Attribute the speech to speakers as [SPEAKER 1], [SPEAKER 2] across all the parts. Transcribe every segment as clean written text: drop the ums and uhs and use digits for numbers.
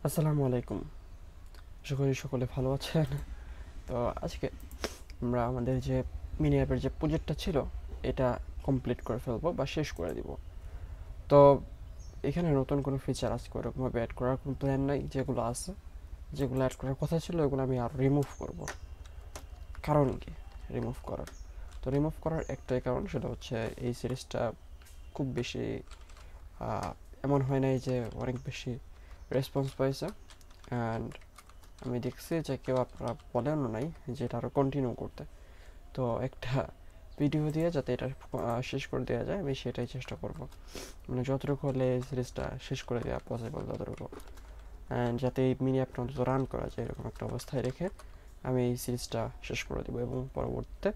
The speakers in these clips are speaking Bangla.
[SPEAKER 1] আসসালামু আলাইকুম। আশা করি সকলে ভালো আছেন। তো আজকে আমরা আমাদের যে মিনি অ্যাপের যে প্রজেক্টটা ছিল এটা কমপ্লিট করে ফেলবো বা শেষ করে দিব। তো এখানে নতুন কোনো ফিচার আজকে ওরকমভাবে অ্যাড করার কোনো প্ল্যান নাই। যেগুলো আছে, যেগুলো অ্যাড করার কথা ছিল ওগুলো আমি আর রিমুভ করব। কারণ কি রিমুভ করার? তো রিমুভ করার একটাই কারণ, সেটা হচ্ছে এই সিরিজটা খুব বেশি আহ, এমন হয় নাই যে অনেক বেশি রেসপন্স পাইছে। অ্যান্ড আমি দেখছি যে কেউ আপনারা বলেনও নাই যে এটা আরও কন্টিনিউ করতে। তো একটা ভিডিও দিয়ে যাতে এটা শেষ করে দেওয়া যায় আমি সেটাই চেষ্টা করব। মানে যতটুকু হলে এই সিরিজটা শেষ করে দেওয়া পসিবল ততটুকু, অ্যান্ড যাতে এই মিনি অ্যাপটা অন্তত রান করা যায় এরকম একটা অবস্থায় রেখে আমি এই সিরিজটা শেষ করে দেবো। এবং পরবর্তীতে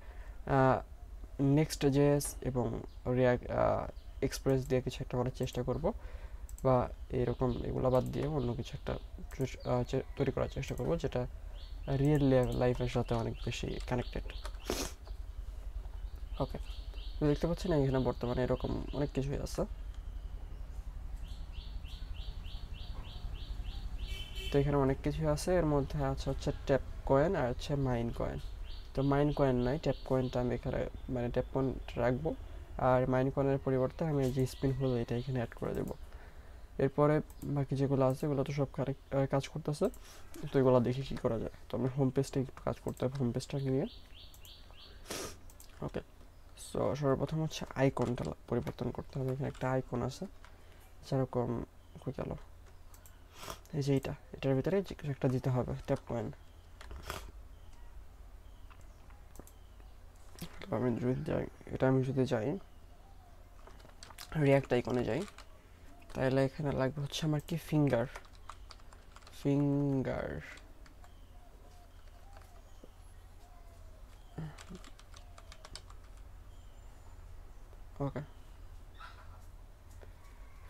[SPEAKER 1] নেক্সট জেএস এবং রিয়াক্ট এক্সপ্রেস দিয়ে কিছু একটা করার চেষ্টা করব, বা এরকম এগুলো বাদ দিয়ে অন্য কিছু একটা তৈরি করার চেষ্টা করব যেটা রিয়েল লাইফের সাথে অনেক বেশি কানেক্টেড। ওকে, তো দেখতে পাচ্ছেন এখানে বর্তমানে এরকম অনেক কিছুই আছে। তো এখানে অনেক কিছুই আছে, এর মধ্যে আছে হচ্ছে ট্যাপ কয়েন আর হচ্ছে মাইন কয়েন। তো মাইন কয়েন নাই, ট্যাপ কয়েনটা আমি এখানে মানে ট্যাপ কয়েন রাখবো, আর মাইন কয়েনের পরিবর্তে আমি যে স্পিন হুইল এটা এখানে অ্যাড করে দেবো। এরপরে বাকি যেগুলো আছে এগুলো তো সব কাজ করতেছে। তো এগুলো দেখি কী করা যায়। তো আমরা হোম পেজটা একটু কাজ করতে হবে, হোম পেজটাকে নিয়ে। ওকে, সো সর্বপ্রথম হচ্ছে আইকনটা পরিবর্তন করতে হবে। এখানে একটা আইকন আছে যেরকম কই গেল, এই যে এটার ভিতরে যে কিছু একটা দিতে হবে, ট্যাপ পয়েন্ট। আমি যদি যাই, আমি যদি যাই রিয়াক্ট আইকনে যাই, তাহলে এখানে লাগবে হচ্ছে আমার কি ফিঙ্গার। ফিঙ্গার ওকে,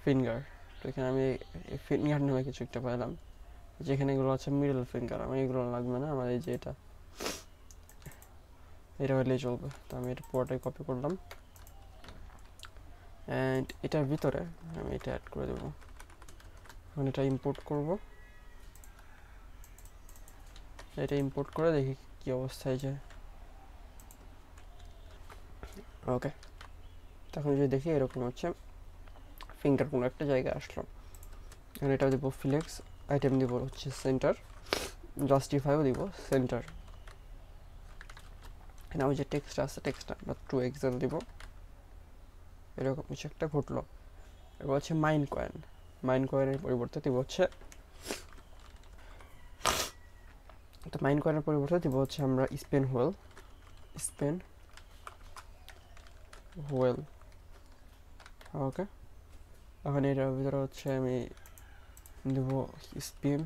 [SPEAKER 1] ফিঙ্গার। তো এখানে আমি ফিঙ্গার নামে কিছু একটা পেলাম, যেখানে এগুলো আছে মিডল ফিঙ্গার। আমার এগুলো লাগবে না, আমার এই যে এটা হলেই চলবে। তো আমি এটা পুরোটাই কপি করলাম, অ্যান্ড এটার ভিতরে আমি এটা অ্যাড করে দেবো। এখন এটা ইম্পোর্ট করব, এটা ইম্পোর্ট করে দেখি কি অবস্থায় যায়। ওকে, তখন যদি দেখি এরকম হচ্ছে ফিঙ্গার কোনো একটা জায়গায় আসলো। এখন এটা দিব ফ্লেক্স, আইটেম দিব হচ্ছে সেন্টার, জাস্টিফাইও দিব সেন্টার। এখানে আমি যে টেক্সট আছে টেক্সটটা আমরা 2 এক্সেল দিব। এরকম কিছু একটা ঘটলো। এবার হচ্ছে মাইন কয়েন, মাইন কয়েনের পরিবর্তে দিব হচ্ছে, তো মাইন কয়েনের পরিবর্তে দিব হচ্ছে আমরা স্পেন হুয়েল। স্পেন হুয়েল ওকে, এখন এটার ভিতরে হচ্ছে আমি দেব স্পিন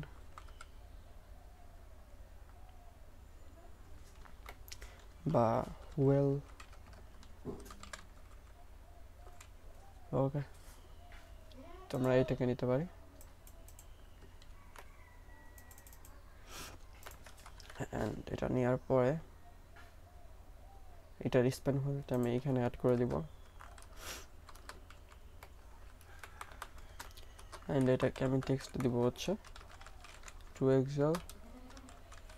[SPEAKER 1] বা হুয়েল। ওকে, তোমরা এটাকে নিতে পারি। অ্যান্ড এটা নেওয়ার পরে এটার স্পেন হুয়েলটা আমি এখানে অ্যাড করে দিব। অ্যান্ড এটাকে আমি টেক্সট দিব হচ্ছে 2 excel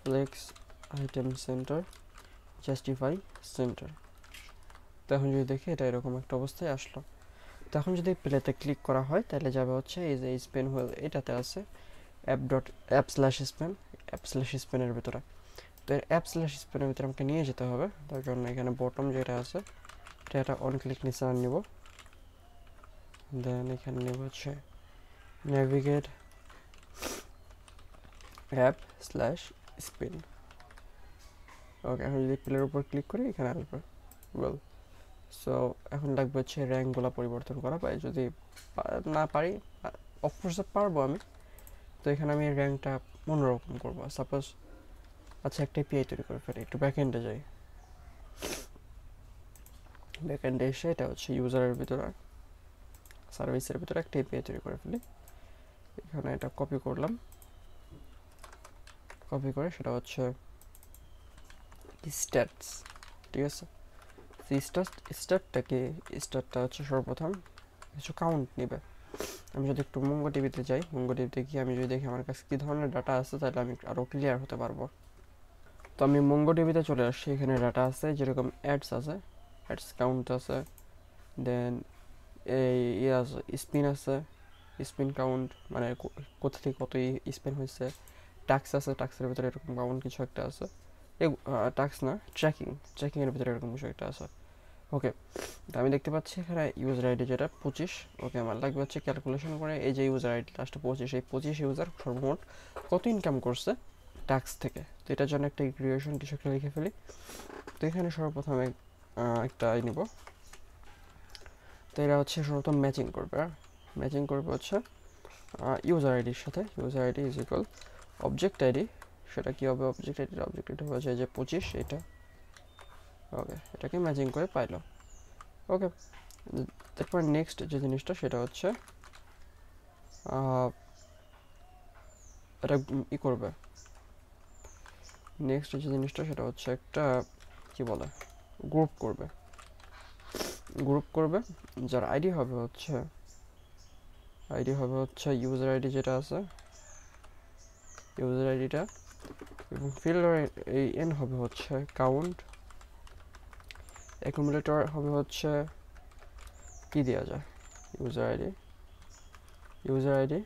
[SPEAKER 1] flex item centre justify centre. তো এখন যদি দেখি এটা এরকম একটা অবস্থায় আসলো। তো এখন যদি প্লেতে ক্লিক করা হয় তাহলে যাবে হচ্ছে এই যে স্পেন হুইল, এটাতে আছে app slash Spain, app slash স্পেনের ভিতরে। তো অ্যাপ স্ল্যাশ স্পেনের ভিতরে আমাকে নিয়ে যেতে হবে। তার জন্য এখানে বটম যেটা আছে এটা অন ক্লিক নিচে নিব, দেন এখানে নেব হচ্ছে নেভিগেট অ্যাপ/স্পেন। ওকে, এখন যদি প্লের উপর ক্লিক করি এখানে আসবে ওয়েল। সো এখন লাগবে হচ্ছে র্যাঙ্কগুলো পরিবর্তন করা, বা যদি না পারি, অফকোর্স পারবো আমি। তো এখানে আমি র্যাঙ্কটা অন্যরকম করবো। সাপোজ আচ্ছা একটা এপিআই তৈরি করে ফেলি, একটু ব্যাকএন্ডে যাই। ব্যাকএন্ডে এসে এটা হচ্ছে ইউজারের ভিতরে, সার্ভিসের ভিতরে একটা এপিআই তৈরি করে ফেলি। এখানে এটা কপি করলাম, কপি করে সেটা হচ্ছে স্ট্যাটস, ঠিক আছে। স্টার্টটা কি, স্টার্টটা হচ্ছে সর্বপ্রথম কিছু কাউন্ট নেবে। আমি যদি একটু মঙ্গোডিবিতে যাই, মঙ্গোডিবিতে গিয়ে আমি যদি দেখি আমার কাছে কী ধরনের ডাটা আছে, তাহলে আমি আরও ক্লিয়ার হতে পারবো। তো আমি মঙ্গোডিবিতে চলে আসছি, এখানে ডাটা আছে যেরকম অ্যাডস আছে, অ্যাডস কাউন্ট আছে, দেন এই আছে স্পিন আছে, স্পিন কাউন্ট মানে কোথা থেকে কত স্পিন হয়েছে, টাক্স আছে, টাক্সের ভিতরে এরকম কাউন্ট কিছু একটা আছে, টাক্স না ট্র্যাকিংয়ের ভিতরে এরকম কিছু একটা আছে। ওকে, তো আমি দেখতে পাচ্ছি এখানে ইউজার আইডি যেটা 25। ওকে, আমার লাগবে হচ্ছে ক্যালকুলেশন করে এই যে ইউজার আইডি লাস্টে 25, এই 25 ইউজার সর্বমোট কত ইনকাম করছে ট্যাক্স থেকে। তো এটার জন্য একটা ইকুয়েশন কিছু একটা লিখে ফেলি। তো এখানে সর্বপ্রথমে একটা নিব। তো এরা হচ্ছে সর্বপ্রথম ম্যাচিং করবে, ম্যাচিং করবে হচ্ছে ইউজার আইডির সাথে। User ID is equal object ID, সেটা কী হবে, অবজেক্ট আইডি হচ্ছে যে 25 এটা। ওকে, এটাকে ম্যাচিং করে পাইলো। ওকে, তারপর নেক্সট যে জিনিসটা সেটা হচ্ছে এটা করবে। নেক্সট যে জিনিসটা সেটা হচ্ছে একটা কি বলে গ্রুপ করবে, যার আইডি হবে হচ্ছে ইউজার আইডি যেটা আছে, ইউজার আইডিটা, এবং ফিল্ডের এই এন হবে হচ্ছে কাউন্ট, অ্যাকুমুলেটর হবে হচ্ছে কি দেওয়া যায়, ইউজার আইডি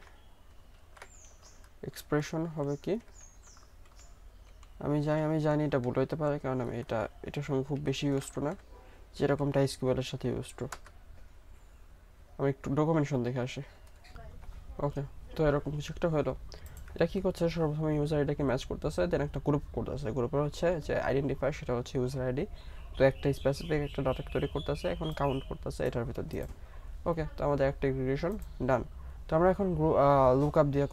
[SPEAKER 1] এক্সপ্রেশন হবে কি, আমি জানি এটা ভুল হইতে পারে, কারণ আমি এটার সঙ্গে খুব বেশি ইউজ টু না, যেরকমটা এসকিউএলের সাথে ইউজ টু। আমি একটু ডকুমেন্টেশন দেখে আসি। ওকে, তো এরকম কিছু একটা হলো। এটা কী করছে, সর্বপ্রথমে ইউজার আইডিকে ম্যাচ করতেছে, দেন একটা গ্রুপ করতেছে, গ্রুপের হচ্ছে যে আইডেন্টিফায়ার সেটা হচ্ছে ইউজার আইডি। তো একটা স্পেসিফিক একটা ডাটা তৈরি করতেছে, এখন কাউন্ট করতেছে এটার ভিতর দিয়ে। ওকে, তো আমাদের একটা এগ্রিগেশন ডান। তো আমরা এখন লুক আপ দিয়ে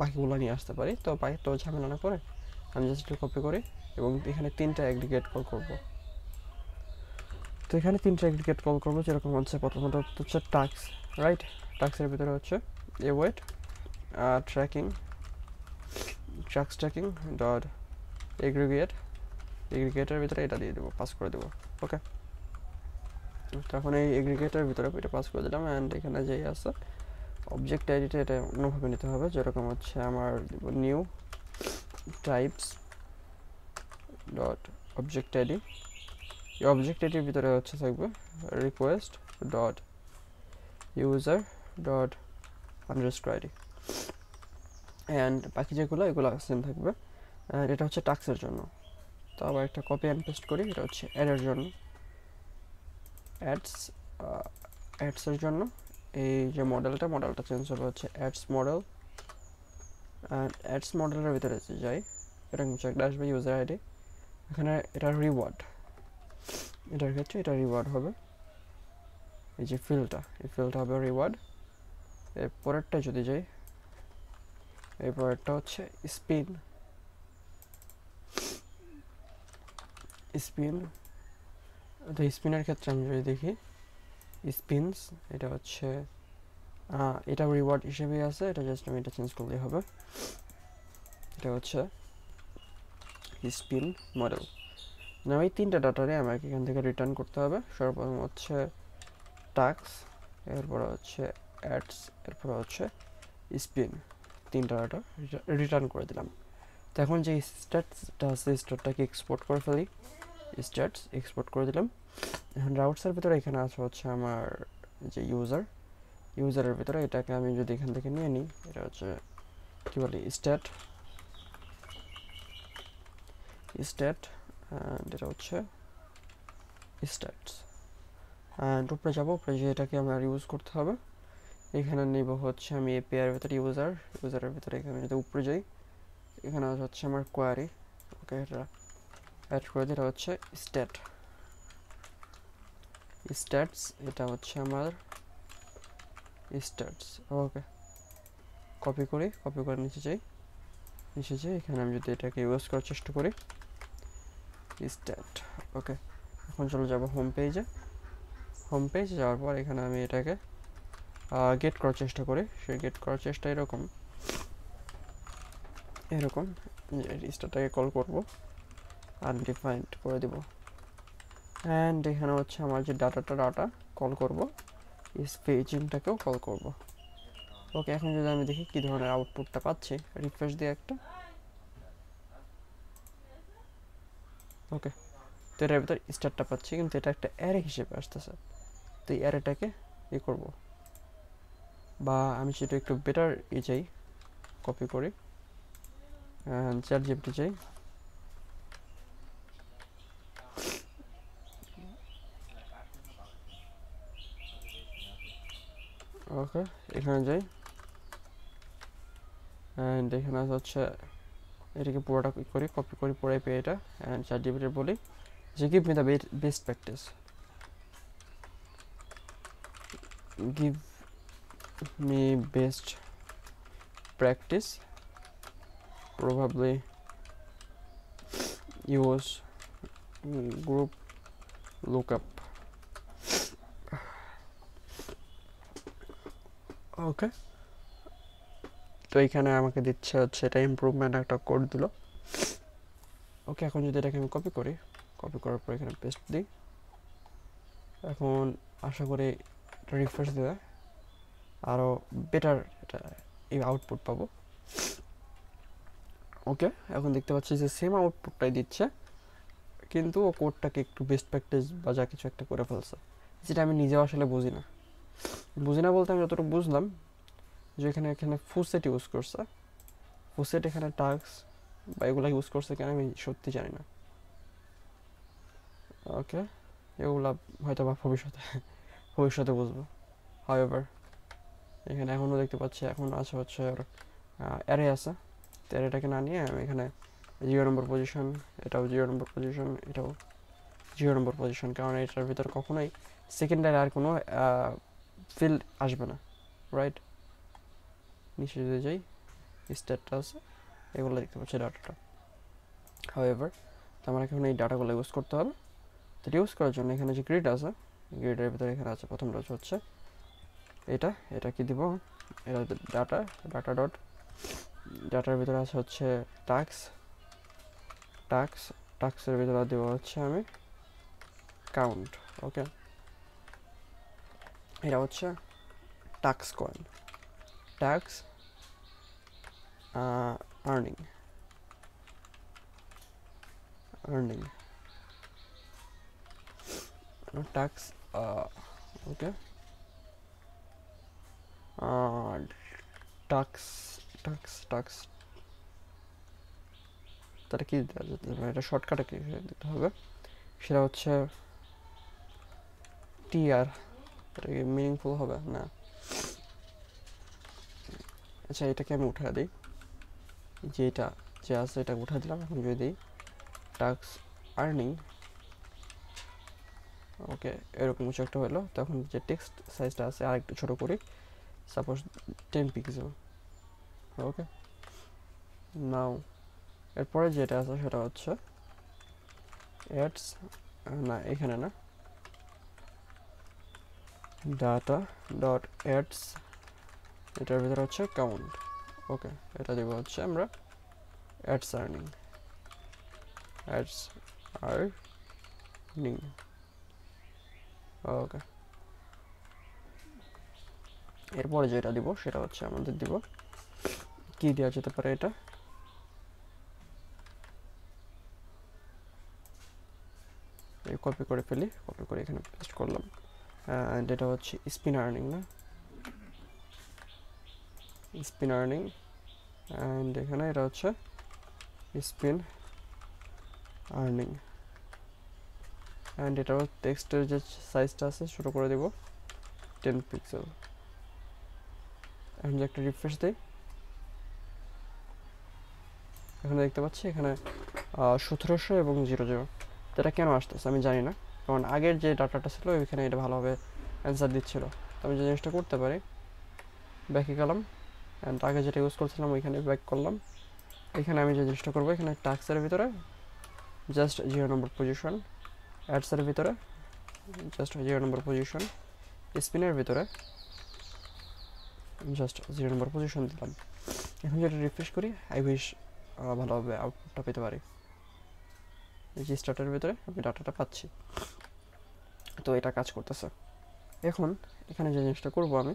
[SPEAKER 1] বাকিগুলো নিয়ে আসতে পারি। তো বাকি তো ঝামেলা না করে আমি জাস্ট কপি করি এবং এখানে 3টা অ্যাগ্রিগেট কল করব। তো এখানে 3টা অ্যাগ্রিগেট কল করবো, যেরকম হচ্ছে প্রথমত হচ্ছে টাক্স, রাইট? টাক্সের ভিতরে হচ্ছে ওয়েট ট্র্যাকিং ডট এগ্রিগেটের ভিতরে এটা দিয়ে দেবো, পাস করে দেবো। ওকে, তখন এই এগ্রিগেটের ভিতরে এটা পাস করে দিলাম। অ্যান্ড এখানে যেই আছে অবজেক্ট আইডিটা, এটা অন্যভাবে নিতে হবে, যেরকম হচ্ছে আমার new types dot object ID. এই অবজেক্ট আইডির ভিতরে হচ্ছে থাকবে request dot user dot underscore ID, and বাকি যেগুলো এগুলো সেম থাকবে। আর এটা হচ্ছে টাক্সের জন্য। তো আবার একটা কপি অ্যান্ড পেস্ট করি, এটা হচ্ছে অ্যাডের জন্য, অ্যাডসের জন্য এই যে মডেলটা চেঞ্জ হবে হচ্ছে অ্যাডস মডেল। অ্যান্ড অ্যাডস মডেলের ভিতরে যাই, এরকম কিছু একটা আসবে ইউজার আইডি। এখানে এটা রিওয়ার্ড, এটার ক্ষেত্রে এটা রিওয়ার্ড হবে, এই যে এই ফিল্ডটা হবে রিওয়ার্ড। এর পরেরটা যদি যাই, এই পরেরটা হচ্ছে স্পিন। তো স্পিনের ক্ষেত্রে আমি যদি দেখি স্পিনস, এটা হচ্ছে এটা রিওয়ার্ড হিসেবেই আছে, এটা জাস্ট আমি এটা চেঞ্জ করলেই হবে। এটা হচ্ছে স্পিন মডেল। এই 3টা ডাটারে আমাকে এখান থেকে রিটার্ন করতে হবে। সর্বপ্রথম হচ্ছে টাক্স, এরপর হচ্ছে অ্যাডস, এরপর হচ্ছে স্পিন, 3টা ডাটা রিটার্ন করে দিলাম। তো এখন যে স্ট্যাটসটা আছে, স্ট্যাটটাকে এক্সপোর্ট করে ফেলি, স্ট্যাটস এক্সপোর্ট করে দিলাম। এখন রাউটসের ভিতরে এখানে আছে হচ্ছে আমার যে ইউজারের ভিতরে, এটাকে আমি যদি এখান থেকে নিয়ে নিই, এটা হচ্ছে কী বলি স্ট্যাট, অ্যান্ড এটা হচ্ছে স্ট্যাটস। অ্যান্ড উপরে যাবো, উপরে যে এটাকে আমার ইউজ করতে হবে। এখানে নিব হচ্ছে আমি এপিআইয়ের ভিতরে ইউজারের ভিতরে, এখানে যদি উপরে যাই, এখানে হচ্ছে আমার কোয়ারি। ওকে, এটা অ্যাড করে দিই, এটা হচ্ছে স্ট্যাটস, এটা হচ্ছে আমার স্ট্যাটস। ওকে, কপি করে নিচে যাই, এখানে আমি যদি এটাকে ইউজ করার চেষ্টা করি স্ট্যাট। ওকে, এখন চলে যাব হোম পেজে যাওয়ার পর এখানে আমি এটাকে গেট করার চেষ্টা করি। সেই গেট করার চেষ্টা এরকম স্ট্যাটটাকে কল করব, আনডিফাইন্ড করে দেব। অ্যান্ড এখানে হচ্ছে আমার যে ডাটা কল করব, পেজিংটাকেও কল করব। ওকে, এখন যদি আমি দেখি কী ধরনের আউটপুটটা পাচ্ছি, রিফ্রেশ দিয়ে একটা। ওকে, তো এটার ভিতর স্টারটা পাচ্ছি, কিন্তু এটা একটা অ্যারে হিসেবে আসতেছে। তো এই অ্যারেটাকে ই করব, বা আমি সেটা একটু বেটার চাই, কপি করি, চ্যাট জিপিটি চাই। ওকে, এখানে যাই, অ্যান্ড এখানে হচ্ছে এটাকে পুরোটা করি, কপি করি পুরো এপিআইটা, অ্যান্ড চ্যাট জিপিটি বলি যে give me the best practice, give me best practice, probably use group lookup. ওকে, তো এখানে আমাকে দিচ্ছে হচ্ছে এটা ইমপ্রুভমেন্ট একটা কোড দিল। ওকে, এখন যদি এটাকে আমি কপি করি, কপি করার পর এখানে পেস্ট দিই, এখন আশা করি রিফ্রেশ দিলে আরও বেটার এটা এই আউটপুট পাবো। ওকে, এখন দেখতে পাচ্ছি যে সেম আউটপুটটাই দিচ্ছে, কিন্তু ও কোডটাকে একটু বেস্ট প্র্যাকটিস বা যা কিছু একটা করে ফেলছে, যেটা আমি নিজেও আসলে বুঝি না। বলতে আমি যতটুকু বুঝলাম যে এখানে ফুসেট ইউজ করছে, ফুসেট এখানে টাস্ক বা এগুলো ইউজ করছে কেন আমি সত্যি জানি না। ওকে, এগুলা হয়তো বা ভবিষ্যতে বুঝবো। হাউএভার এখানে এখনও দেখতে পাচ্ছি এখন আছে হচ্ছে অ্যারে আছে, তো অ্যারেটাকে না নিয়ে আমি এখানে 0 নম্বর পজিশন, এটাও 0 নম্বর পজিশন, এটাও 0 নম্বর পজিশন, কারণ এটার ভিতর কখনোই সেকেন্ডারি আর কোনো ফিল্ড আসবে না, রাইট? নিচে যদি যাই, স্টেটটা আছে, এগুলো দেখতে পাচ্ছি ডাটাটা। হাউএভার তো আমার এখন এই ডাটাগুলো ইউজ করতে হবে। তো ইউজ করার জন্য এখানে যে গ্রিড আছে, গ্রিডের ভিতরে এখানে আছে প্রথমটা হচ্ছে এটা কি দিব, এটা ডাটার ভিতরে আছে হচ্ছে টাক্সের ভিতরে দেব হচ্ছে আমি কাউন্ট। ওকে, এটা হচ্ছে tax coin, tax earning, tax, okay, tax tax তাহলে কি দেওয়া যেতে পারে, এটা শর্টকাটে কি দিতে হবে, সেটা হচ্ছে টিআর। এটা কি মিনিংফুল হবে না? আচ্ছা, এটাকে আমি উঠে দিই, যে এটা যে আছে এটা উঠে দিলাম। এখন যদি দিই টাক্স আর্নিং, ওকে, এরকম কিছু একটা হলো। তখন যে টেক্সট সাইজটা আছে আর একটু ছোটো করি, সাপোজ 10 পিক্সেল। ওকে, নাও এরপরে যেটা আছে সেটা হচ্ছে অ্যাডস, না এখানে না, ডাটা ডট অ্যাডস, এটার ভিতরে হচ্ছে কাউন্ট। ওকে, এটা দেবো হচ্ছে আমরা অ্যাডস আর্নিং, ওকে। এরপরে যেটা দিব সেটা হচ্ছে আমাদের দিব কি দেওয়া যেতে পারে, এটা কপি করে ফেলি, কপি করে এখানে পেস্ট করলাম, অ্যান্ড এটা হচ্ছে স্পিন আর্নিং, না স্পিন আর্নিং, অ্যান্ড এখানে এটা হচ্ছে স্পিন আর্নিং, অ্যান্ড এটাও টেক্সটের যে সাইজটা আছে ছোটো করে দেব 10 পিক্সেল। এখন যে একটা রিফ্রেশ দিই, এখানে দেখতে পাচ্ছি এখানে 1700 এবং 00। তো এটা কেন আসতেছে আমি জানি না, কারণ আগের যে ডাটাটা ছিল ওইখানে এটা ভালোভাবে অ্যান্সার দিচ্ছিল। তো আমি যে জিনিসটা করতে পারি, ব্যাকে গেলাম, অ্যান্ড আগে যেটা ইউজ করছিলাম ওইখানে ব্যাক করলাম। এখানে আমি যে জিনিসটা করবো, এখানে টাক্সের ভিতরে জাস্ট 0 নম্বর পজিশন, অ্যাডসের ভিতরে জাস্ট 0 নম্বর পজিশন, স্পিনের ভিতরে জাস্ট 0 নম্বর পজিশন দিলাম। এখন যেটা রিফ্রেশ করি, আই উইশ ভালোভাবে আউটপুটটা পেতে পারি। এই যে স্টার্টের ভিতরে আমি ডাটাটা পাচ্ছি, তো এটা কাজ করতেছে। এখন এখানে যে জিনিসটা করবো আমি,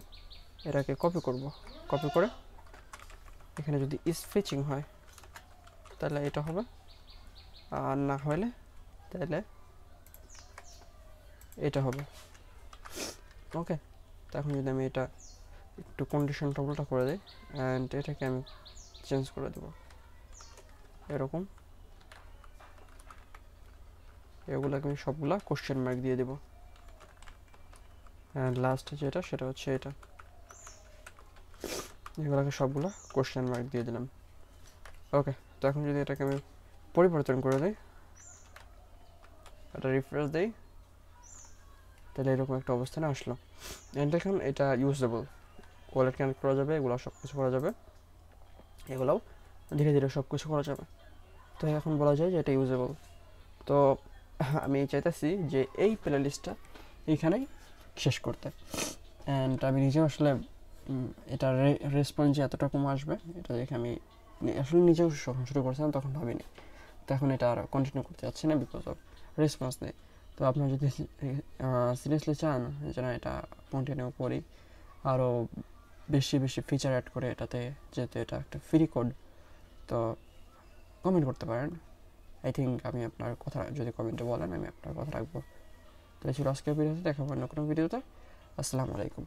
[SPEAKER 1] এটাকে কপি করব, কপি করে এখানে যদি স্পেচিং হয় তাহলে এটা হবে, আর না হলে তাহলে এটা হবে। ওকে, তো এখন যদি আমি এটা একটু কন্ডিশন টগলটা করে দিই অ্যান্ড এটাকে আমি চেঞ্জ করে দেবো এরকম, এগুলোকে আমি সবগুলা কোশ্চেন মার্ক দিয়ে দেবো। অ্যান্ড লাস্ট যেটা সেটা হচ্ছে এটা, এগুলোকে সবগুলো কোশ্চেন মার্ক দিয়ে দিলাম। ওকে, তো এখন যদি এটাকে আমি পরিবর্তন করে দিই, এটা রিফ্রেশ দিই, তাহলে এরকম একটা অবস্থানে আসলো। অ্যান্ড দেখুন এটা ইউজেবল, ওয়ালেট কানেক্ট করা যাবে, এগুলো সব কিছু করা যাবে, এগুলোও ধীরে ধীরে সব কিছু করা যাবে। তো এখন বলা যায় যে এটা ইউজেবল। তো আমি চাইতেছি যে এই প্লে লিস্টটা এইখানেই শেষ করতে। অ্যান্ড আমি নিজেও আসলে এটার রেসপন্স যে এতটা কম আসবে এটা দেখে আমি আসলে নিজেও যখন শুরু করছিলাম তখন ভাবিনি। তো এখন এটা আর কন্টিনিউ করতে যাচ্ছি না বিকজ অফ রেসপন্স নেই। তো আপনারা যদি সিরিয়াসলি চান যেন এটা কন্টিনিউ করি, আরও বেশি বেশি ফিচার অ্যাড করে এটাতে, যেহেতু এটা একটা ফ্রি কোড, তো কমেন্ট করতে পারেন। আই থিঙ্ক আমি আপনার কথা যদি কমেন্টে বলেন আমি আপনার কথা রাখবো। তাহলে ছিল আজকের ভিডিওতে, দেখা হবে অন্য কোনো ভিডিওতে। আসসালামু আলাইকুম।